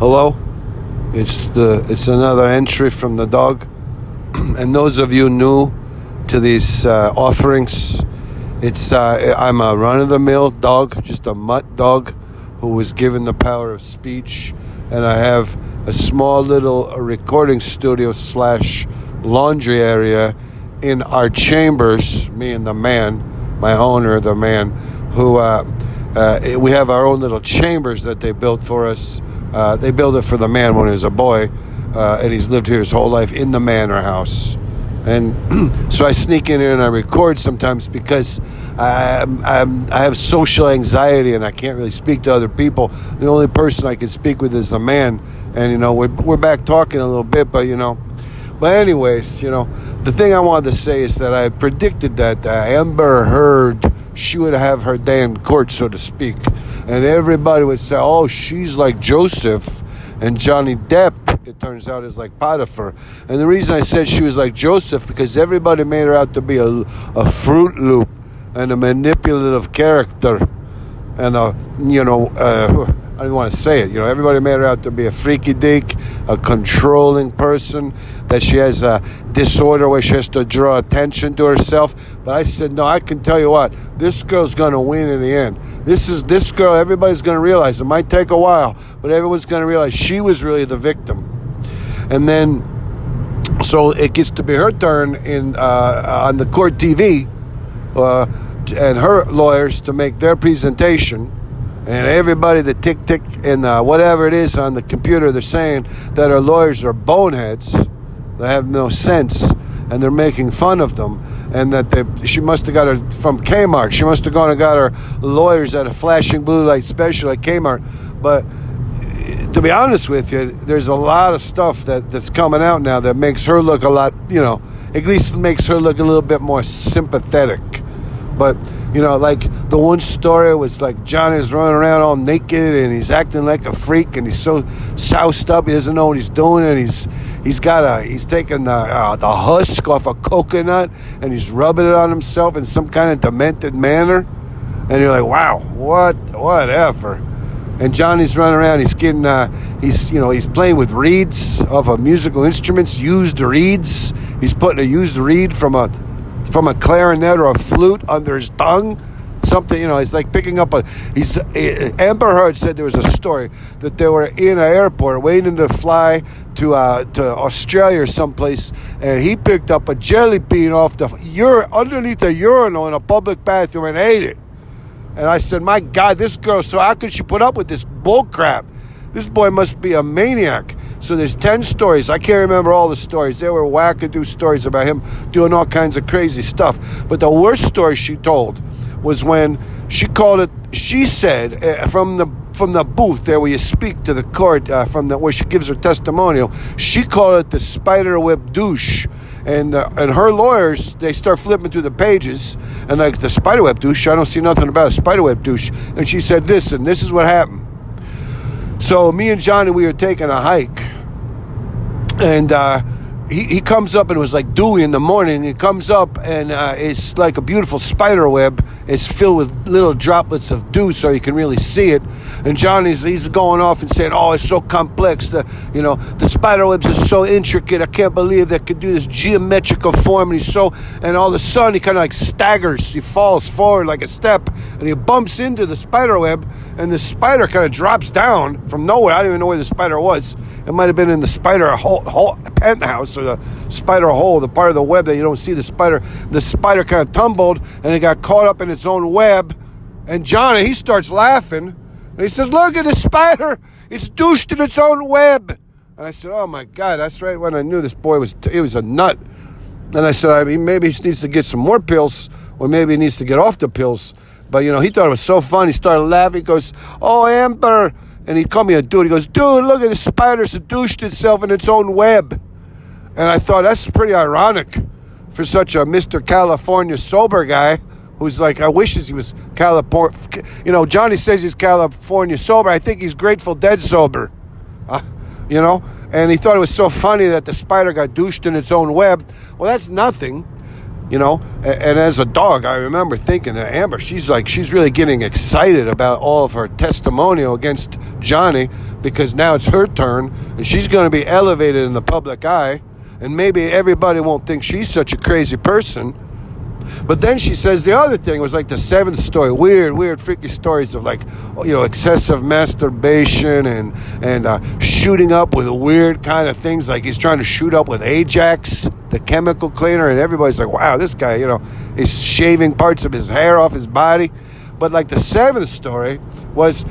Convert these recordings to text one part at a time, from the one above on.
Hello, it's another entry from the dog, and those of you new to these offerings, I'm a run-of-the-mill dog, just a mutt dog who was given the power of speech, and I have a small little recording studio / laundry area in our chambers. Me and the man, my owner, the man, who we have our own little chambers that they built for us. They built it for the man when he was a boy, and he's lived here his whole life in the manor house. And so I sneak in here and I record sometimes because I have social anxiety and I can't really speak to other people. The only person I can speak with is the man. And, we're back talking a little bit, but, But anyways, the thing I wanted to say is that I predicted that Amber Heard, she would have her day in court, so to speak. And everybody would say, oh, she's like Joseph. And Johnny Depp, it turns out, is like Potiphar. And the reason I said she was like Joseph, because everybody made her out to be a Fruit Loop and a manipulative character. And, I don't want to say it. Everybody made her out to be a freaky deek, a controlling person, that she has a disorder where she has to draw attention to herself. But I said, no, I can tell you what, this girl's going to win in the end. This girl, everybody's going to realize, it might take a while, but everyone's going to realize she was really the victim. And then, so it gets to be her turn on the court TV, and her lawyers to make their presentation. And everybody, the tick and whatever it is on the computer, they're saying that our lawyers are boneheads. They have no sense, and they're making fun of them. And that she must have got her from Kmart. She must have gone and got her lawyers at a flashing blue light special at Kmart. But to be honest with you, there's a lot of stuff that's coming out now that makes her look a lot, at least makes her look a little bit more sympathetic. But, like the one story was like Johnny's running around all naked and he's acting like a freak and he's so soused up he doesn't know what he's doing, and he's taking the husk off a coconut and he's rubbing it on himself in some kind of demented manner, and you're like, wow, whatever. And Johnny's running around, he's getting he's playing with reeds off of musical instruments, used reeds. He's putting a used reed from a clarinet or a flute under his tongue. Something, he's like picking up Amber Heard said there was a story that they were in an airport waiting to fly to Australia or someplace, and he picked up a jelly bean off underneath the urinal in a public bathroom and ate it. And I said, my God, this girl, so how could she put up with this bull crap? This boy must be a maniac. So there's 10 stories. I can't remember all the stories. There were wackadoo stories about him doing all kinds of crazy stuff. But the worst story she told was when she said from the booth there where you speak to the court, where she gives her testimonial, she called it the spiderweb douche. And her lawyers, they start flipping through the pages, and like, the spiderweb douche, I don't see nothing about a spiderweb douche. And she said this, and this is what happened. So me and Johnny, we were taking a hike, and he comes up, and it was like dewy in the morning. He comes up, and it's like a beautiful spider web. It's filled with little droplets of dew, so you can really see it. And he's going off and saying, "Oh, it's so complex. The spider webs are so intricate. I can't believe they could do this geometrical form." And all of a sudden, he kind of like staggers. He falls forward like a step, and he bumps into the spider web, and the spider kind of drops down from nowhere. I don't even know where the spider was. It might have been in the spider hole penthouse, or the spider hole, the part of the web that you don't see the spider. The spider kind of tumbled, and it got caught up in its own web. And Johnny, he starts laughing, and he says, "Look at the spider. It's douched in its own web." And I said, "Oh, my God, that's right when I knew this boy was a nut." And I said, maybe he needs to get some more pills, or maybe he needs to get off the pills. But, he thought it was so fun. He started laughing. He goes, "Oh, Amber." And he called me a dude. He goes, "Dude, look at the spider seduced itself in its own web." And I thought, that's pretty ironic for such a Mr. California sober guy who's like, I wishes he was California. Johnny says he's California sober. I think he's Grateful Dead sober. And he thought it was so funny that the spider got douched in its own web. Well, that's nothing. you know. And as a dog, I remember thinking that Amber, she's really getting excited about all of her testimonial against Johnny, because now it's her turn and she's going to be elevated in the public eye, and maybe everybody won't think she's such a crazy person. But then she says the other thing was like the seventh story, weird freaky stories of, like, you know, excessive masturbation and shooting up with weird kind of things, like he's trying to shoot up with Ajax, the chemical cleaner, and everybody's like, wow, this guy, you know, he's shaving parts of his hair off his body. But like the seventh story was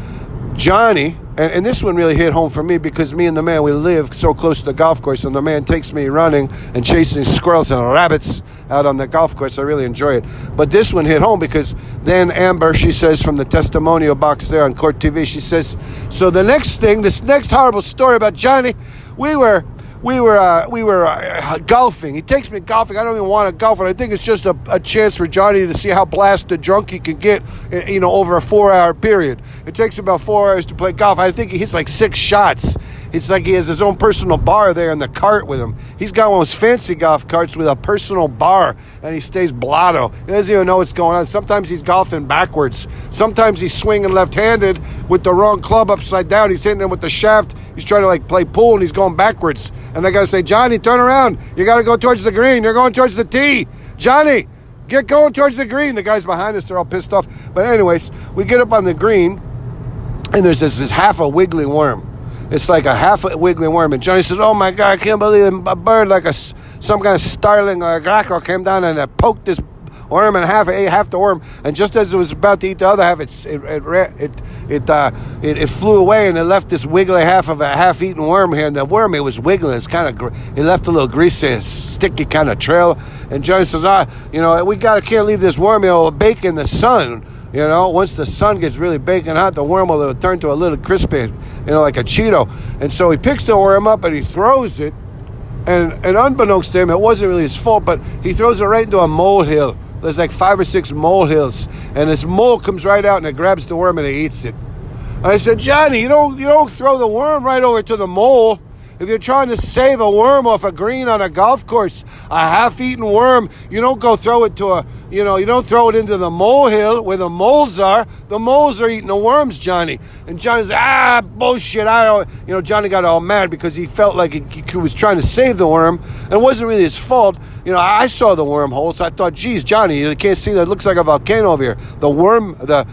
Johnny, and this one really hit home for me, because me and the man, we live so close to the golf course, and the man takes me running and chasing squirrels and rabbits out on the golf course. I really enjoy it. But this one hit home because then Amber, she says from the testimonial box there on Court TV, she says, so the next thing, this next horrible story about Johnny, we were golfing. He takes me golfing. I don't even want to golf, and I think it's just a chance for Johnny to see how blasted drunk he can get, you know, over a 4-hour period. It takes him about 4 hours to play golf. I think he hits like 6 shots. It's like he has his own personal bar there in the cart with him. He's got one of those fancy golf carts with a personal bar, and he stays blotto. He doesn't even know what's going on. Sometimes he's golfing backwards. Sometimes he's swinging left-handed with the wrong club upside down. He's hitting it with the shaft. He's trying to, like, play pool, and he's going backwards. And they got to say, Johnny, turn around. You got to go towards the green. You're going towards the tee. Johnny, get going towards the green. The guys behind us, they're all pissed off. But anyways, we get up on the green, and there's this half a wiggly worm. It's like a half a wiggly worm. And Johnny says, oh, my God, I can't believe a bird like some kind of starling or a grackle came down and poked this worm in half, ate half the worm. And just as it was about to eat the other half, it flew away, and it left this wiggly half of a half-eaten worm here. And the worm, it was wiggling. It's kind of, it left a little greasy, sticky kind of trail. And Johnny says, you know, can't leave this worm, you know, bake in the sun. You know, once the sun gets really baking hot, the worm will turn to a little crispy, you know, like a Cheeto. And so he picks the worm up and he throws it. And unbeknownst to him, it wasn't really his fault, but he throws it right into a molehill. There's like 5 or 6 molehills. And this mole comes right out and it grabs the worm and it eats it. And I said, Johnny, you don't throw the worm right over to the mole. If you're trying to save a worm off a green on a golf course, a half-eaten worm, you don't go throw it to you don't throw it into the molehill where the moles are. The moles are eating the worms, Johnny. And Johnny says, bullshit. Johnny got all mad because he felt like he was trying to save the worm, and it wasn't really his fault. You know, I saw the wormhole, so I thought, geez, Johnny, you can't see that. It looks like a volcano over here. The worm, the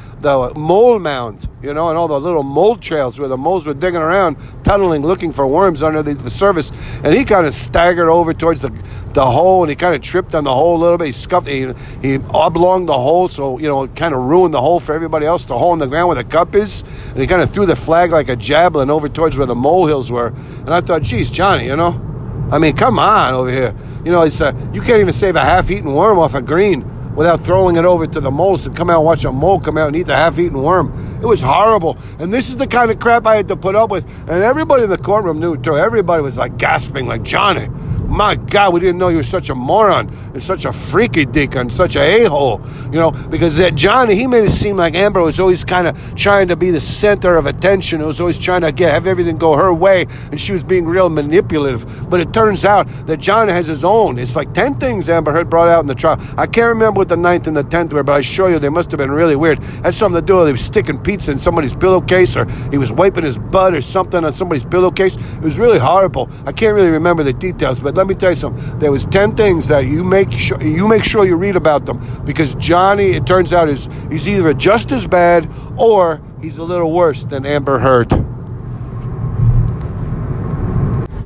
mole mound, you know, and all the little mole trails where the moles were digging around, tunneling, looking for worms under the surface. And he kind of staggered over towards the hole, and he kind of tripped on the hole a little bit. He scuffed it. He oblonged the hole, so, you know, it kind of ruined the hole for everybody else, the hole in the ground where the cup is. And he kind of threw the flag like a javelin over towards where the molehills were. And I thought, geez, Johnny, you know, I mean, come on over here. You know, it's you can't even save a half-eaten worm off a green without throwing it over to the moles and come out and watch a mole come out and eat the half-eaten worm. It was horrible. And this is the kind of crap I had to put up with. And everybody in the courtroom knew, too. Everybody was like gasping, like, Johnny, my God, we didn't know you were such a moron and such a freaky dick and such a a-hole, you know, because Johnny, he made it seem like Amber was always kind of trying to be the center of attention. It was always trying to have everything go her way, and she was being real manipulative. But it turns out that Johnny has his own. It's like 10 things Amber Heard brought out in the trial. I can't remember what the 9th and the 10th were, but I assure you they must have been really weird. It had something to do with he was sticking pizza in somebody's pillowcase, or he was wiping his butt or something on somebody's pillowcase. It was really horrible. I can't really remember the details, but let me tell you something. There was 10 things that you make sure you read about them, because Johnny, it turns out, he's either just as bad or he's a little worse than Amber Heard.